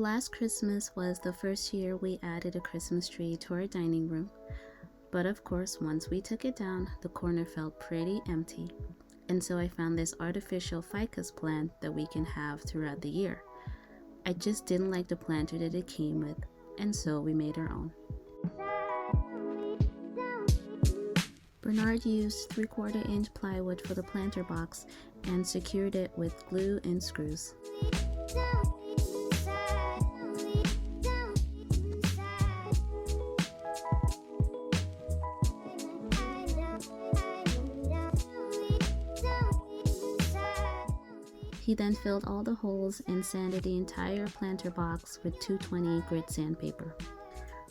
Last Christmas was the first year we added a Christmas tree to our dining room, but of course once we took it down, the corner felt pretty empty, and so I found this artificial ficus plant that we can have throughout the year. I just didn't like the planter that it came with, and so we made our own. Bernard used 3/4 inch plywood for the planter box and secured it with glue and screws. He then filled all the holes and sanded the entire planter box with 220 grit sandpaper.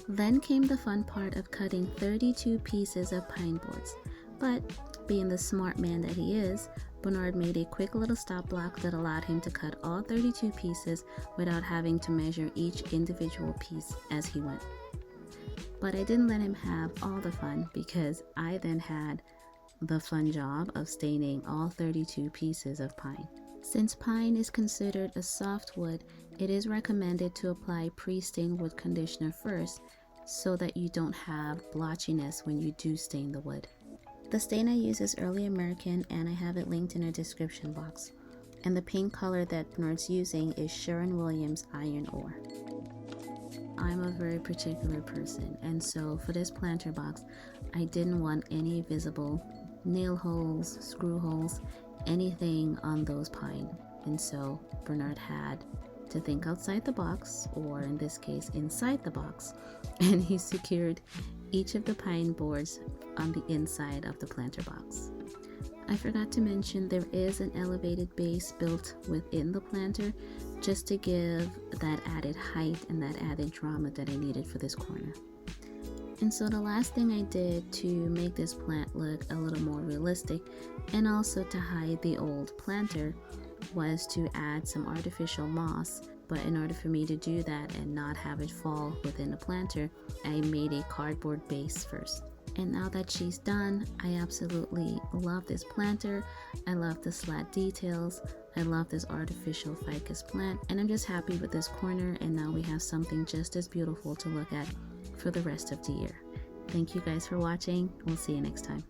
Then came the fun part of cutting 32 pieces of pine boards, but being the smart man that he is, Bernard made a quick little stop block that allowed him to cut all 32 pieces without having to measure each individual piece as he went. But I didn't let him have all the fun because I then had the fun job of staining all 32 pieces of pine. Since pine is considered a soft wood, it is recommended to apply pre-stained wood conditioner first so that you don't have blotchiness when you do stain the wood. The stain I use is Early American and I have it linked in our description box. And the paint color that Bernard's using is Sherwin-Williams Iron Ore. I'm a very particular person, and so for this planter box, I didn't want any visible nail holes, screw holes, anything on those pine. And so Bernard had to think outside the box, or in this case inside the box, and he secured each of the pine boards on the inside of the planter box. I forgot to mention there is an elevated base built within the planter just to give that added height and that added drama that I needed for this corner. And so the last thing I did to make this plant look a little more realistic and also to hide the old planter was to add some artificial moss. But in order for me to do that and not have it fall within the planter, I made a cardboard base first. And now that she's done, I absolutely love this planter. I love the slat details. I love this artificial ficus plant, and I'm just happy with this corner, and now we have something just as beautiful to look at for the rest of the year. Thank you guys for watching. We'll see you next time.